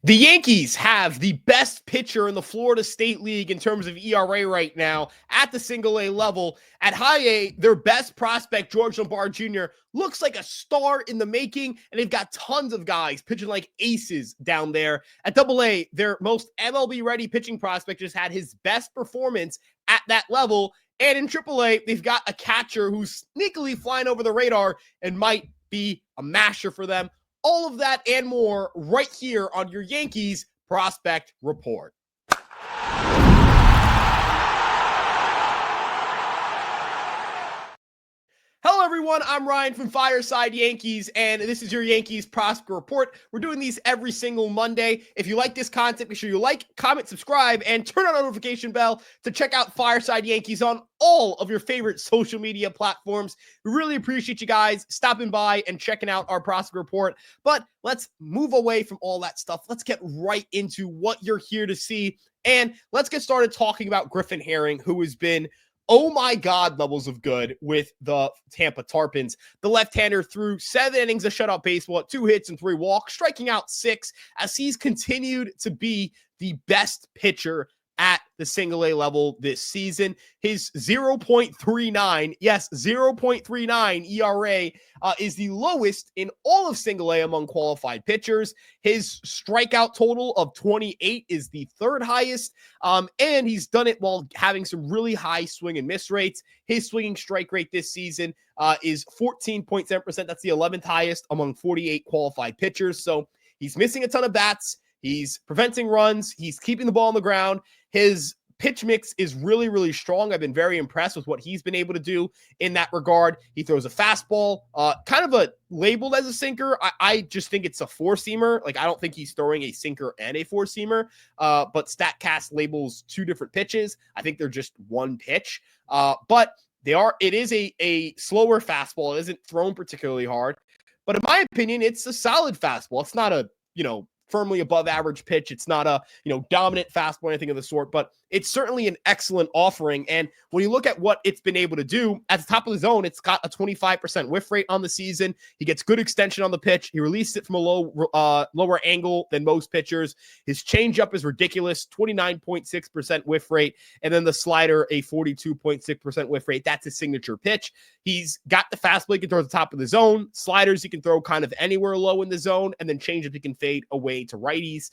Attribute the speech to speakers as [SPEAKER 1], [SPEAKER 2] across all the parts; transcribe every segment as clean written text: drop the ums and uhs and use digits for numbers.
[SPEAKER 1] The Yankees have the best pitcher in the Florida State League in terms of ERA right now at the single A level. At high A, their best prospect, George Lombard Jr., looks like a star in the making, and they've got tons of guys pitching like aces down there. At double A, their most MLB-ready pitching prospect just had his best performance at that level. And in triple A, they've got a catcher who's sneakily flying over the radar and might be a masher for them. All of that and more right here on your Yankees Prospect Report. Hello, everyone. I'm Ryan from Fireside Yankees, and this is your Yankees Prospect Report. We're doing these every single Monday. If you like this content, make sure you like, comment, subscribe, and turn on the notification bell to check out Fireside Yankees on all of your favorite social media platforms. We really appreciate you guys stopping by and checking out our Prospect Report. But let's move away from all that stuff. Let's get right into what you're here to see. And let's get started talking about Griffin Herring, who has been oh my God levels of good with the Tampa Tarpons. The left-hander threw 7 innings of shutout baseball, 2 hits and 3 walks, striking out 6 as he's continued to be the best pitcher at the single A level this season. His 0.39, yes, 0.39 ERA is the lowest in all of single A among qualified pitchers. His strikeout total of 28 is the 3rd highest, and he's done it while having some really high swing and miss rates. His swinging strike rate this season is 14.7%. That's the 11th highest among 48 qualified pitchers. So he's missing a ton of bats. He's preventing runs. He's keeping the ball on the ground. His pitch mix is really, really strong. I've been very impressed with what he's been able to do in that regard. He throws a fastball, kind of labeled as a sinker. I just think it's a 4-seamer. Like, I don't think he's throwing a sinker and a 4-seamer, but StatCast labels 2 different pitches. I think they're just one pitch, but it is a slower fastball. It isn't thrown particularly hard, but in my opinion, it's a solid fastball. It's not a, firmly above average pitch. It's not a, dominant fastball or anything of the sort, but it's certainly an excellent offering. And when you look at what it's been able to do at the top of the zone, it's got a 25% whiff rate on the season. He gets good extension on the pitch. He released it from a lower angle than most pitchers. His changeup is ridiculous, 29.6% whiff rate. And then the slider, a 42.6% whiff rate. That's his signature pitch. He's got the fastball he can throw at the top of the zone. Sliders he can throw kind of anywhere low in the zone, and then changeup he can fade away to righties.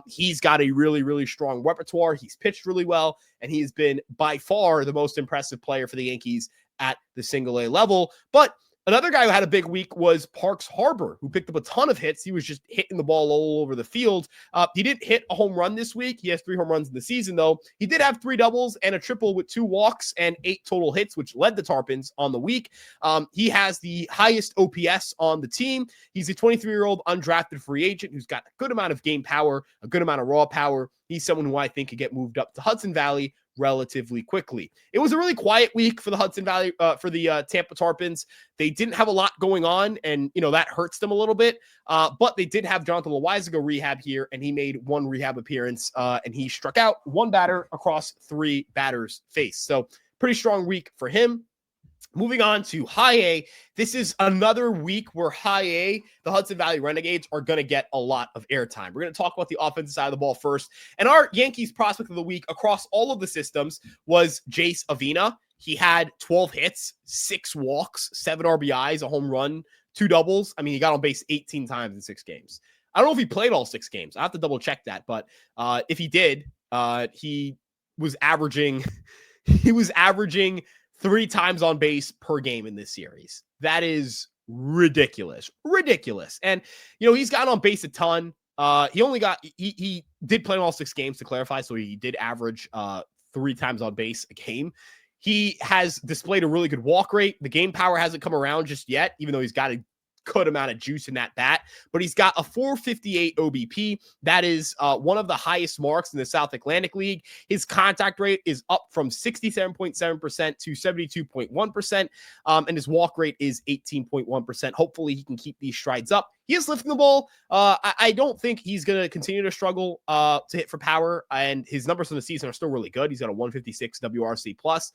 [SPEAKER 1] He's got a really, really strong repertoire. He's pitched really well, and he's been by far the most impressive player for the Yankees at the single A level. But another guy who had a big week was Parks Harbor, who picked up a ton of hits. He was just hitting the ball all over the field. He didn't hit a home run this week. He has 3 home runs in the season, though. He did have 3 doubles and a triple with 2 walks and 8 total hits, which led the Tarpons on the week. He has the highest OPS on the team. He's a 23-year-old undrafted free agent who's got a good amount of game power, a good amount of raw power. He's someone who I think could get moved up to Hudson Valley relatively quickly. It was a really quiet week for the Hudson Valley, for the Tampa Tarpons. They didn't have a lot going on, and that hurts them a little bit. But they did have Jonathan Loizaga rehab here, and he made 1 rehab appearance, and he struck out 1 batter across 3 batters' face. So pretty strong week for him. Moving on to high A, this is another week where high A, the Hudson Valley Renegades, are going to get a lot of airtime. We're going to talk about the offensive side of the ball first. And our Yankees prospect of the week across all of the systems was Jace Avina. He had 12 hits, 6 walks, 7 RBIs, a home run, 2 doubles. I mean, he got on base 18 times in 6 games. I don't know if he played all 6 games. I have to double check that. But if he did, he was averaging 3 times on base per game in this series. That is ridiculous. And, he's gotten on base a ton. He did play in all 6 games, to clarify. So he did average 3 times on base a game. He has displayed a really good walk rate. The game power hasn't come around just yet, even though he's got a good amount of juice in that bat, but he's got a 458 OBP. That is one of the highest marks in the South Atlantic League. His contact rate is up from 67.7% to 72.1%, and his walk rate is 18.1%. Hopefully he can keep these strides up. He is lifting the ball. I don't think he's going to continue to struggle to hit for power, and his numbers from the season are still really good. He's got a 156 WRC plus.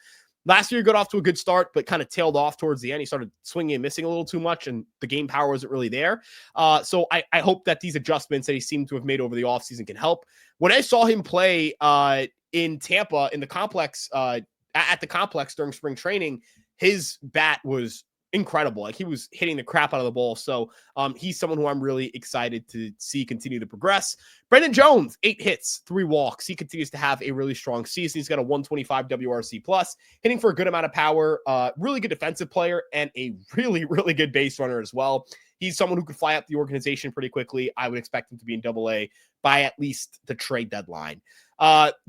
[SPEAKER 1] Last year, he got off to a good start, but kind of tailed off towards the end. He started swinging and missing a little too much, and the game power wasn't really there. So I hope that these adjustments that he seemed to have made over the offseason can help. When I saw him play in Tampa in the complex, at the complex during spring training, his bat was incredible. Like, he was hitting the crap out of the ball. So he's someone who I'm really excited to see continue to progress. Brendan Jones, 8 hits, 3 walks. He continues to have a really strong season. He's got a 125 WRC plus, hitting for a good amount of power, really good defensive player, and a really, really good base runner as well. He's someone who could fly up the organization pretty quickly. I would expect him to be in Double-A by at least the trade deadline.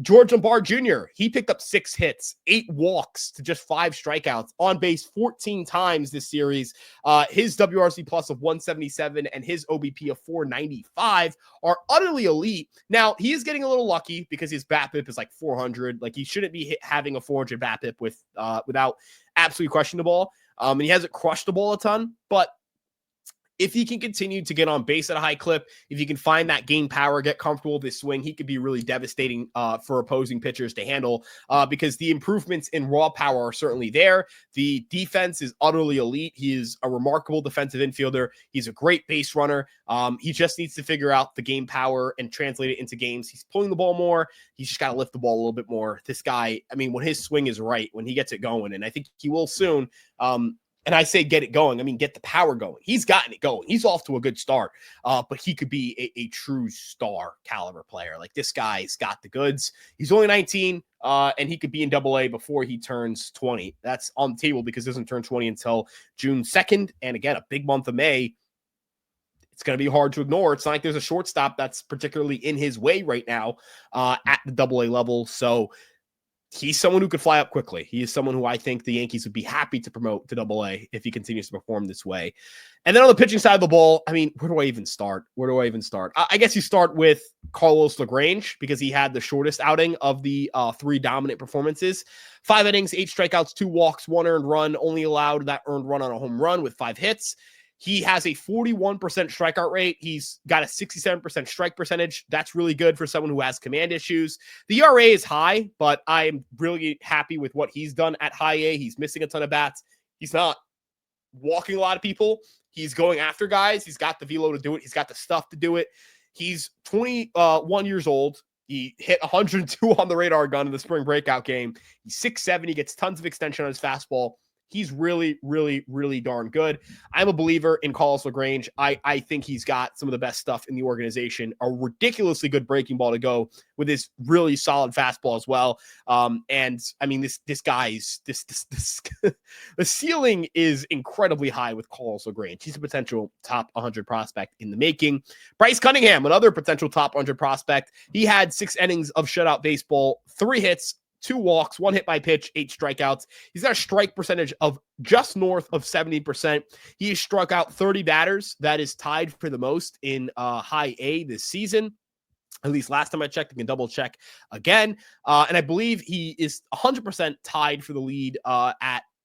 [SPEAKER 1] George Lombard Jr., he picked up 6 hits, 8 walks to just 5 strikeouts, on base 14 times this series. His WRC plus of 177 and his OBP of 495 are utterly elite. Now, he is getting a little lucky because his BABIP is like 400. Like, he shouldn't be having a 400 BABIP without absolutely crushing the ball. And he hasn't crushed the ball a ton, but if he can continue to get on base at a high clip, if he can find that game power, get comfortable with his swing, he could be really devastating for opposing pitchers to handle because the improvements in raw power are certainly there. The defense is utterly elite. He is a remarkable defensive infielder. He's a great base runner. He just needs to figure out the game power and translate it into games. He's pulling the ball more. He's just got to lift the ball a little bit more. This guy, I mean, when his swing is right, when he gets it going, and I think he will soon, and I say get it going, I mean get the power going. He's gotten it going. He's off to a good start, but he could be a true star caliber player. Like, this guy's got the goods. He's only 19, and he could be in Double-A before he turns 20. That's on the table because he doesn't turn 20 until June 2nd. And again, a big month of May. It's going to be hard to ignore. It's not like there's a shortstop that's particularly in his way right now at the Double-A level. So he's someone who could fly up quickly. He is someone who I think the Yankees would be happy to promote to Double-A if he continues to perform this way. And then on the pitching side of the ball, I mean, where do I even start? I guess you start with Carlos LaGrange because he had the shortest outing of the 3 dominant performances. 5 innings, 8 strikeouts, 2 walks, 1 earned run, only allowed that earned run on a home run with 5 hits. He has a 41% strikeout rate. He's got a 67% strike percentage. That's really good for someone who has command issues. The ERA is high, but I'm really happy with what he's done at high A. He's missing a ton of bats. He's not walking a lot of people. He's going after guys. He's got the velo to do it. He's got the stuff to do it. He's 21 years old. He hit 102 on the radar gun in the spring breakout game. He's 6'7". He gets tons of extension on his fastball. He's really, really, really darn good. I'm a believer in Carlos LaGrange. I think he's got some of the best stuff in the organization. A ridiculously good breaking ball to go with his really solid fastball as well. And I mean, this guy's the ceiling is incredibly high with Carlos LaGrange. He's a potential top 100 prospect in the making. Bryce Cunningham, another potential top 100 prospect. He had 6 innings of shutout baseball, 3 hits, 2 walks, 1 hit by pitch, 8 strikeouts. He's got a strike percentage of just north of 70%. He has struck out 30 batters. That is tied for the most in high A this season. At least last time I checked, I can double check again. And I believe he is 100% tied for the lead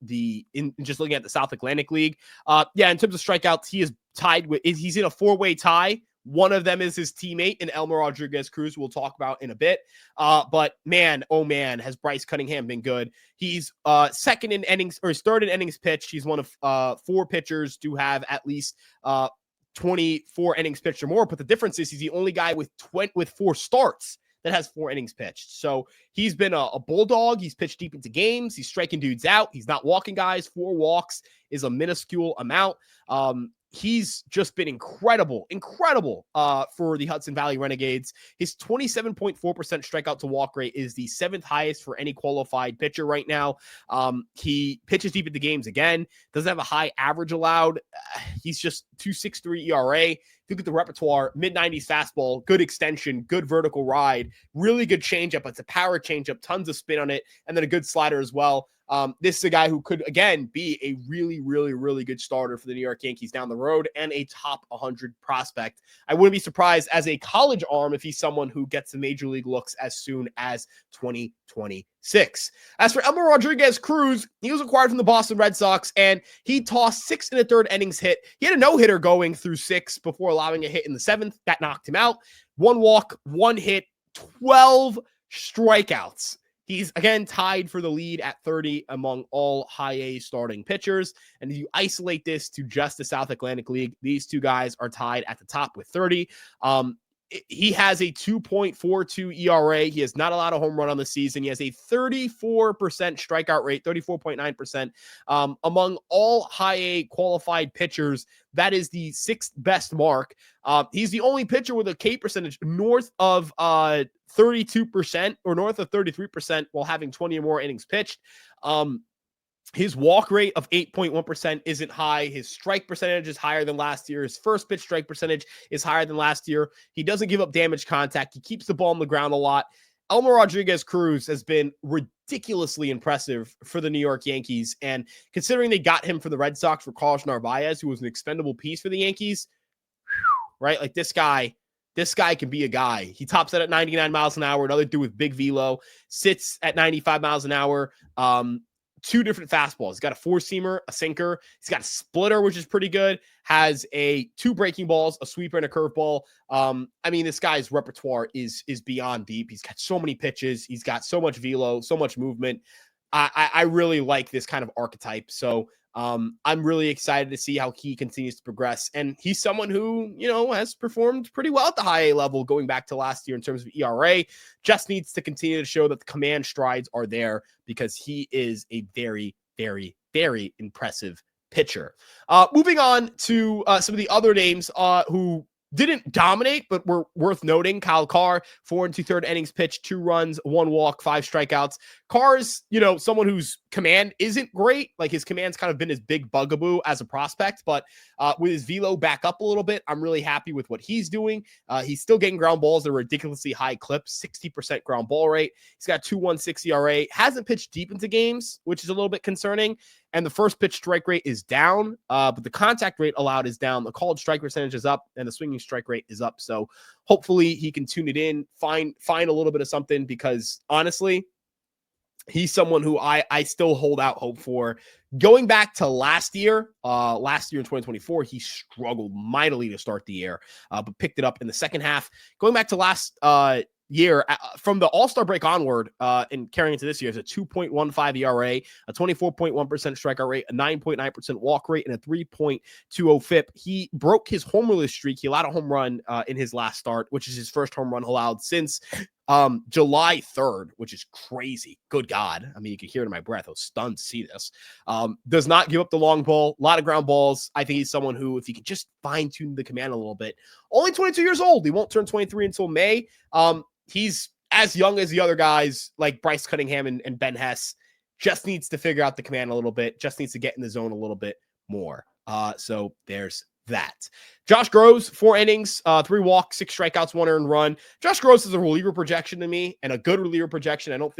[SPEAKER 1] in just looking at the South Atlantic League. In terms of strikeouts, he is tied with, he's in a 4-way tie. One of them is his teammate in Elmer Rodriguez Cruz, we'll talk about in a bit. But man, oh man, has Bryce Cunningham been good. He's second in innings, or third in innings pitched. He's one of 4 pitchers to have at least 24 innings pitched or more. But the difference is he's the only guy with 4 starts that has 4 innings pitched. So he's been a bulldog. He's pitched deep into games. He's striking dudes out. He's not walking guys. 4 walks is a minuscule amount. He's just been incredible for the Hudson Valley Renegades. His 27.4% strikeout to walk rate is the 7th highest for any qualified pitcher right now. He pitches deep into games again, doesn't have a high average allowed. He's just 2.63 ERA. Look at the repertoire, mid-90s fastball, good extension, good vertical ride, really good changeup. It's a power changeup, tons of spin on it, and then a good slider as well. This is a guy who could, again, be a really, really, really good starter for the New York Yankees down the road and a top 100 prospect. I wouldn't be surprised as a college arm if he's someone who gets the major league looks as soon as 2026. As for Elmer Rodriguez Cruz, he was acquired from the Boston Red Sox, and he tossed 6 1/3 innings hit. He had a no-hitter going through 6 before allowing a hit in the 7th. That knocked him out. 1 walk, 1 hit, 12 strikeouts He's, again, tied for the lead at 30 among all high A starting pitchers. And if you isolate this to just the South Atlantic League, these two guys are tied at the top with 30. He has a 2.42 ERA. He has not allowed a home run on the season. He has a 34% strikeout rate, 34.9%. Among all high A qualified pitchers, that is the sixth best mark. He's the only pitcher with a K percentage north of 32% or north of 33% while having 20 or more innings pitched. His walk rate of 8.1% isn't high. His strike percentage is higher than last year. His first pitch strike percentage is higher than last year. He doesn't give up damage contact. He keeps the ball on the ground a lot. Elmer Rodriguez Cruz has been ridiculously impressive for the New York Yankees. And considering they got him for the Red Sox for Carlos Narvaez, who was an expendable piece for the Yankees, right? Like this guy can be a guy. He tops out at 99 miles an hour. Another dude with big velo, sits at 95 miles an hour. Two different fastballs. He's got a four-seamer, a sinker. He's got a splitter, which is pretty good. Has two breaking balls, a sweeper, and a curveball. I mean, this guy's repertoire is beyond deep. He's got so many pitches. He's got so much velo, so much movement. I really like this kind of archetype. So I'm really excited to see how he continues to progress. And he's someone who, has performed pretty well at the high A level going back to last year in terms of ERA. Just needs to continue to show that the command strides are there because he is a very, very, very impressive pitcher. Moving on to some of the other names who didn't dominate, but were worth noting. Kyle Carr, 4 2/3 innings pitched, 2 runs, 1 walk, 5 strikeouts. Carr's, someone whose command isn't great. Like his command's kind of been his big bugaboo as a prospect, but with his velo back up a little bit, I'm really happy with what he's doing. He's still getting ground balls at a ridiculously high clip, 60% ground ball rate. He's got 2.16 ERA, hasn't pitched deep into games, which is a little bit concerning. And the first pitch strike rate is down, but the contact rate allowed is down. The called strike percentage is up, and the swinging strike rate is up. So hopefully he can tune it in, find a little bit of something, because honestly, he's someone who I still hold out hope for. Going back to last year in 2024, he struggled mightily to start the year, but picked it up in the second half. Going back to last year, from the All-Star break onward and carrying into this year, is a 2.15 ERA, a 24.1% strikeout rate, a 9.9% walk rate, and a 3.20 FIP. He broke his homerless streak. He allowed a home run in his last start, which is his first home run allowed since July 3rd, which is crazy. Good God. I mean, you can hear it in my breath. I was stunned to see this. Does not give up the long ball, a lot of ground balls. I think he's someone who, if he could just fine tune the command a little bit, only 22 years old. He won't turn 23 until May. He's as young as the other guys like Bryce Cunningham and Ben Hess. Just needs to figure out the command a little bit, just needs to get in the zone a little bit more. So there's that. Josh Groves, 4 innings, 3 walks, 6 strikeouts, 1 earned run. Josh Groves is a reliever projection to me, and a good reliever projection. I don't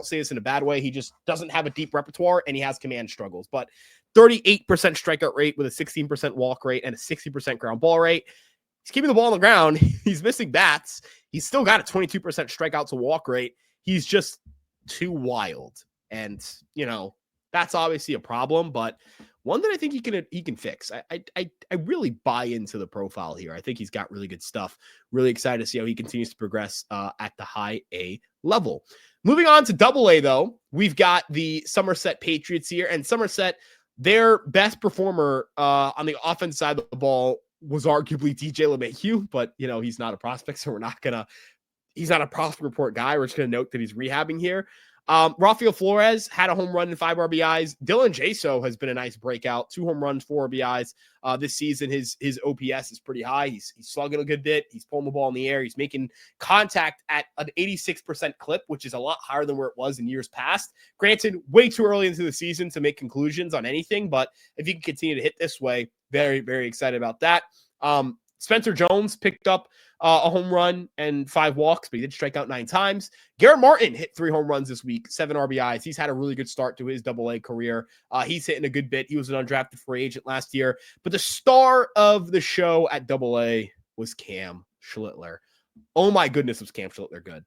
[SPEAKER 1] say this in a bad way. He just doesn't have a deep repertoire, and he has command struggles. But 38% strikeout rate with a 16% walk rate and a 60% ground ball rate. He's keeping the ball on the ground. He's missing bats. He's still got a 22% strikeout to walk rate. He's just too wild. And, that's obviously a problem, but one that I think he can fix. I really buy into the profile here. I think he's got really good stuff. Really excited to see how he continues to progress at the high A level. Moving on to double A, though, we've got the Somerset Patriots here. And Somerset, their best performer on the offense side of the ball was arguably DJ LeMahieu, but he's not a prospect, so he's not a prospect report guy. We're just gonna note that he's rehabbing here. Rafael Flores had a home run and 5 RBIs. Dylan Jaso has been a nice breakout, 2 home runs, 4 RBIs this season. His OPS is pretty high. He's slugging a good bit. He's pulling the ball in the air. He's making contact at an 86% clip, which is a lot higher than where it was in years past. Granted, way too early into the season to make conclusions on anything, but if you can continue to hit this way, very, very excited about that. Spencer Jones picked up a home run and 5 walks, but he did strike out 9 times. Garrett Martin hit 3 home runs this week, 7 RBIs. He's had a really good start to his AA career. He's hitting a good bit. He was an undrafted free agent last year. But the star of the show at AA was Cam Schlittler. Oh my goodness, was Cam Schlittler good.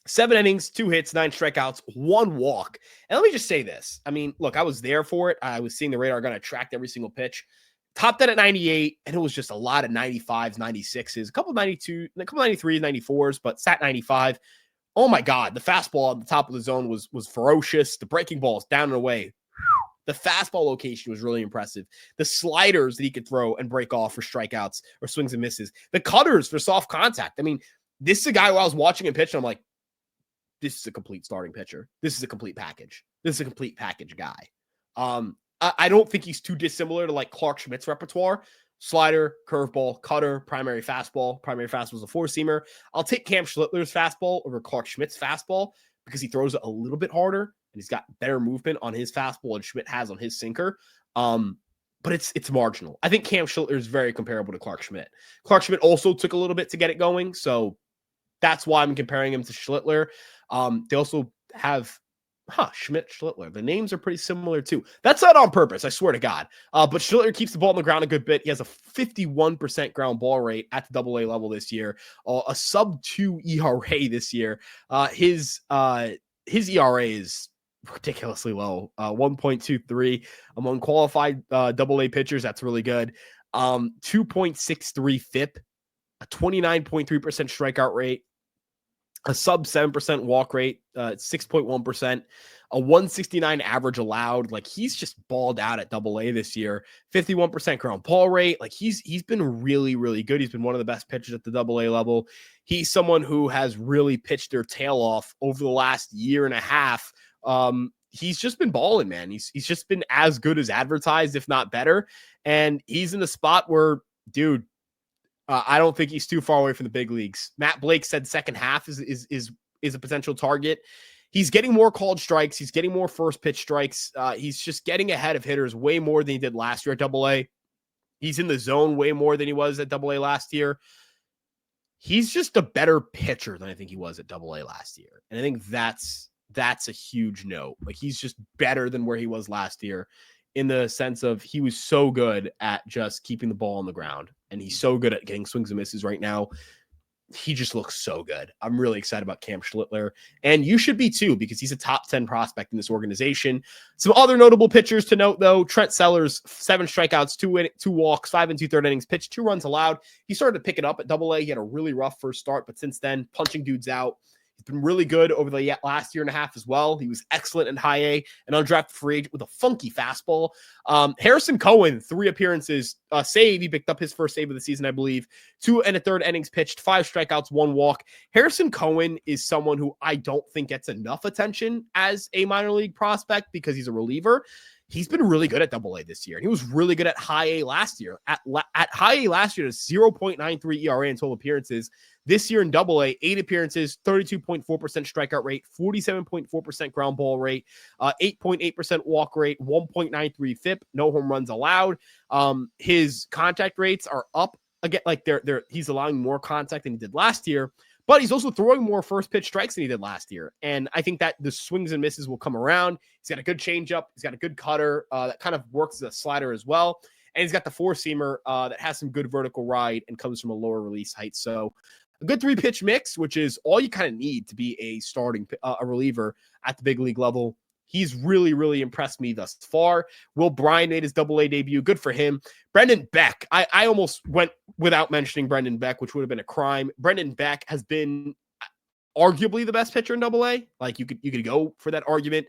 [SPEAKER 1] 7 innings, 2 hits, 9 strikeouts, 1 walk. And let me just say this. I mean, look, I was there for it. I was seeing the radar gun attract every single pitch. Topped that at 98, and it was just a lot of 95s, 96s, a couple 92, a couple 93s, 94s, but sat 95. Oh my God, the fastball at the top of the zone was ferocious. The breaking balls down and away. The fastball location was really impressive. The sliders that he could throw and break off for strikeouts or swings and misses. The cutters for soft contact. I mean, this is a guy who I was watching him pitch, and I'm like, this is a complete starting pitcher. This is a complete package. This is a complete package guy. I don't think he's too dissimilar to like Clark Schmidt's repertoire. Slider, curveball, cutter, primary fastball. Primary fastball is a four-seamer. I'll take Cam Schlittler's fastball over Clark Schmidt's fastball because he throws it a little bit harder and he's got better movement on his fastball than Schmidt has on his sinker. But it's marginal. I think Cam Schlittler is very comparable to Clark Schmidt. Clark Schmidt also took a little bit to get it going, so that's why I'm comparing him to Schlittler. They also have Schmidt, Schlittler. The names are pretty similar too. That's not on purpose, I swear to God. But Schlittler keeps the ball on the ground a good bit. He has a 51% ground ball rate at the AA level this year, a sub-2 ERA this year. His ERA is ridiculously low, 1.23 among qualified AA pitchers. That's really good. 2.63 FIP, a 29.3% strikeout rate, a sub 7% walk rate, 6.1%, a 169 average allowed. Like, he's just balled out at AA this year. 51% ground ball rate. Like, he's been really, really good. He's been one of the best pitchers at the AA level. He's someone who has really pitched their tail off over the last year and a half. He's just been balling, man. He's just been as good as advertised, if not better. And he's in the spot where, dude, I don't think he's too far away from the big leagues. Matt Blake said second half is a potential target. He's getting more called strikes. He's getting more first pitch strikes. He's just getting ahead of hitters way more than he did last year at AA. He's in the zone way more than he was at AA last year. He's just a better pitcher than I think he was at AA last year. And I think that's a huge note. Like, he's just better than where he was last year, in the sense of he was so good at just keeping the ball on the ground, and he's so good at getting swings and misses right now. He just looks so good. I'm really excited about Cam Schlittler, and you should be too, because he's a top 10 prospect in this organization. Some other notable pitchers to note, though: Trent Sellers, 7 strikeouts, 2 walks, 5 2/3 innings pitched, 2 runs allowed. He started to pick it up at AA. He had a really rough first start, but since then, punching dudes out. He's been really good over the last year and a half as well. He was excellent in high A, an undrafted free agent with a funky fastball. Harrison Cohen, 3 appearances, save. He picked up his first save of the season, I believe. 2 1/3 innings pitched, 5 strikeouts, 1 walk. Harrison Cohen is someone who I don't think gets enough attention as a minor league prospect because he's a reliever. He's been really good at AA this year. And he was really good at high A last year. At high A last year, 0.93 ERA in total appearances. This year in AA, 8 appearances, 32.4% strikeout rate, 47.4% ground ball rate, 8.8% walk rate, 1.93 FIP, no home runs allowed. His contact rates are up again. Like, he's allowing more contact than he did last year, but he's also throwing more first pitch strikes than he did last year. And I think that the swings and misses will come around. He's got a good changeup. He's got a good cutter that kind of works as a slider as well. And he's got the 4-seamer that has some good vertical ride and comes from a lower release height. So a good 3-pitch mix, which is all you kind of need to be a starting a reliever at the big league level. He's really, really impressed me thus far. Will Bryan made his AA debut. Good for him. Brendan Beck. I almost went without mentioning Brendan Beck, which would have been a crime. Brendan Beck has been arguably the best pitcher in AA. Like, you could go for that argument.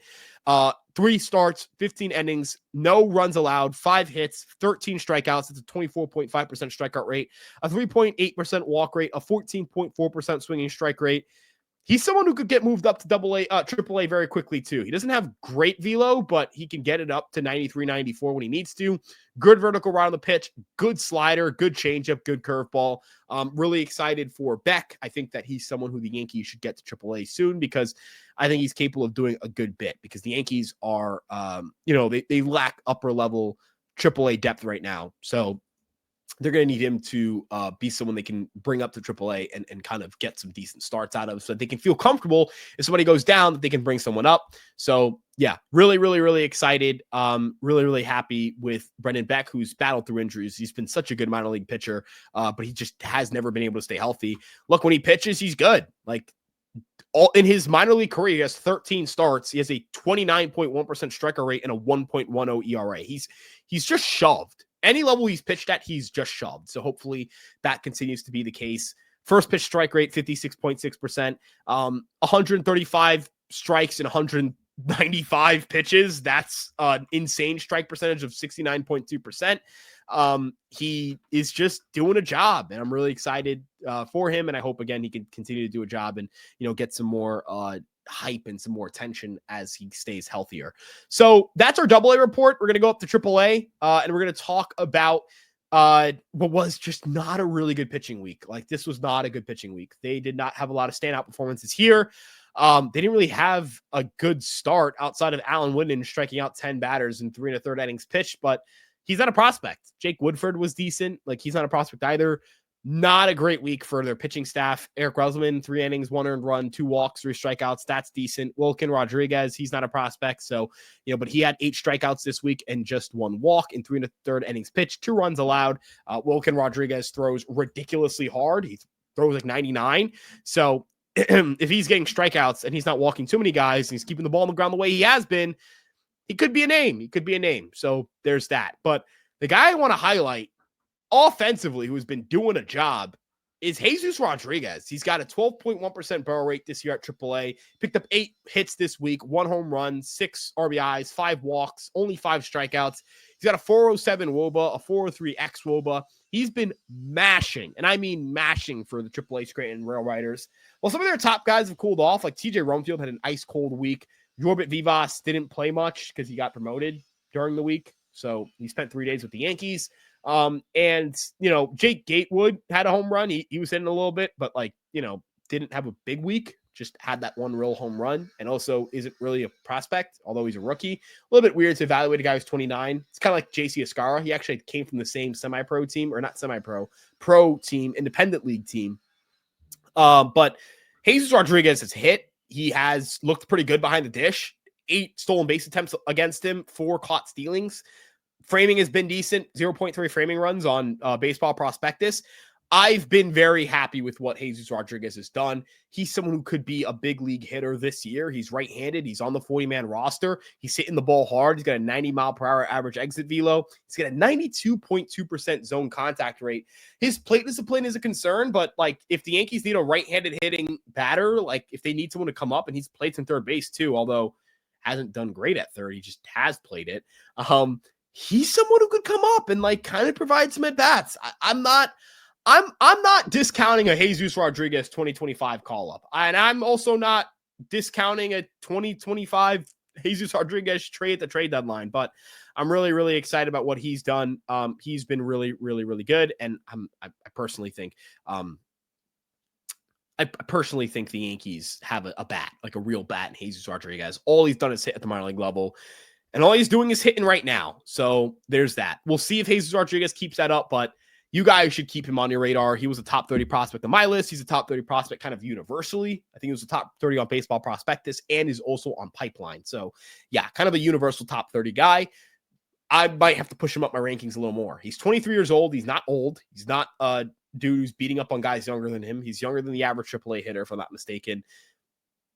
[SPEAKER 1] 3 starts, 15 innings, no runs allowed, 5 hits, 13 strikeouts. It's a 24.5% strikeout rate, a 3.8% walk rate, a 14.4% swinging strike rate. He's someone who could get moved up to AAA very quickly too. He doesn't have great velo, but he can get it up to 93, 94 when he needs to. Good vertical ride on the pitch, good slider, good changeup, good curveball. Really excited for Beck. I think that he's someone who the Yankees should get to AAA soon, because I think he's capable of doing a good bit, because the Yankees are, they lack upper level AAA depth right now. So they're going to need him to be someone they can bring up to AAA and kind of get some decent starts out of, so that they can feel comfortable if somebody goes down that they can bring someone up. So yeah, really, really, really excited. Really, really happy with Brendan Beck, who's battled through injuries. He's been such a good minor league pitcher, but he just has never been able to stay healthy. Look, when he pitches, he's good. Like, all in his minor league career, he has 13 starts. He has a 29.1% striker rate and a 1.10 ERA. He's just shoved. Any level he's pitched at, he's just shoved. So hopefully that continues to be the case First pitch strike rate, 56.6%. 135 strikes and 195 pitches. That's an insane strike percentage of 69.2%. He is just doing a job, and I'm really excited for him. And I hope, again, he can continue to do a job and, get some more hype and some more attention as he stays healthier. So that's our AA report. We're going to go up to AAA, and we're going to talk about what was just not a really good pitching week. Like, this was not a good pitching week. They did not have a lot of standout performances here. They didn't really have a good start outside of Alan Whitten striking out 10 batters in 3 1/3 innings pitched, but he's not a prospect. Jake Woodford was decent. Like, he's not a prospect either. Not a great week for their pitching staff. Eric Reuselman, 3 innings, 1 earned run, 2 walks, 3 strikeouts. That's decent. Wilkin Rodriguez, he's not a prospect. So, but he had 8 strikeouts this week and just 1 walk in 3 1/3 innings pitched, 2 runs allowed. Wilkin Rodriguez throws ridiculously hard. He throws like 99. So if he's getting strikeouts and he's not walking too many guys, and he's keeping the ball on the ground the way he has been, he could be a name. So there's that. But the guy I want to highlight offensively, who's been doing a job, is Jesus Rodriguez. He's got a 12.1% barrel rate this year at AAA. Picked up 8 hits this week, 1 home run, 6 RBIs, 5 walks, only 5 strikeouts. He's got a 407 WOBA, a 403 xWOBA. He's been mashing, and I mean mashing, for the AAA Scranton RailRiders. Well, some of their top guys have cooled off. Like TJ Romefield had an ice cold week. Jorbit Vivas didn't play much because he got promoted during the week. So he spent 3 days with the Yankees. And Jake Gatewood had a home run. He was hitting a little bit, but didn't have a big week. Just had that 1 real home run, and also isn't really a prospect, although he's a rookie. A little bit weird to evaluate a guy who's 29. It's kind of like JC Escara. He actually came from the same semi-pro team, or not semi-pro, pro team, independent league team. But Jesus Rodriguez has hit. He has looked pretty good behind the dish. 8 stolen base attempts against him, 4 caught stealings. Framing has been decent, 0.3 framing runs on Baseball Prospectus. I've been very happy with what Jesus Rodriguez has done. He's someone who could be a big league hitter this year. He's right-handed. He's on the 40-man roster. He's hitting the ball hard. He's got a 90-mile-per-hour average exit velo. He's got a 92.2% zone contact rate. His plate discipline is a concern, but if the Yankees need a right-handed hitting batter, if they need someone to come up, and he's played some third base too, although hasn't done great at third. He just has played it. He's someone who could come up and kind of provide some at-bats. I'm not discounting a Jesus Rodriguez 2025 call-up. And I'm also not discounting a 2025 Jesus Rodriguez trade at the trade deadline. But I'm really, really excited about what he's done. He's been really, really, really good. And I personally think the Yankees have a bat, like a real bat in Jesus Rodriguez. All he's done is hit at the minor league level. And all he's doing is hitting right now. So there's that. We'll see if Jesus Rodriguez keeps that up, but you guys should keep him on your radar. He was a top 30 prospect on my list. He's a top 30 prospect kind of universally. I think he was a top 30 on Baseball Prospectus and is also on Pipeline. So yeah, kind of a universal top 30 guy. I might have to push him up my rankings a little more. He's 23 years old. He's not old. He's not a dude who's beating up on guys younger than him. He's younger than the average AAA hitter, if I'm not mistaken.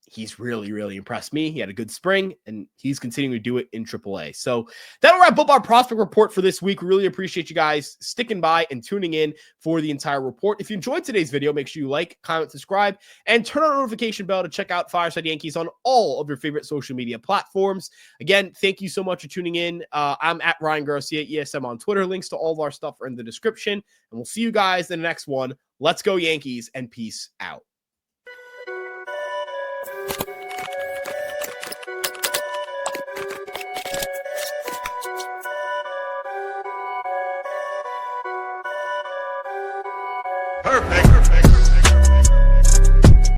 [SPEAKER 1] He's really, really impressed me. He had a good spring, and he's continuing to do it in AAA. So that'll wrap up our prospect report for this week. We really appreciate you guys sticking by and tuning in for the entire report. If you enjoyed today's video, make sure you like, comment, subscribe, and turn on the notification bell to check out Fireside Yankees on all of your favorite social media platforms. Again, thank you so much for tuning in. I'm at Ryan Garcia, ESM on Twitter. Links to all of our stuff are in the description, and we'll see you guys in the next one. Let's go Yankees, and peace out.
[SPEAKER 2] Perfect.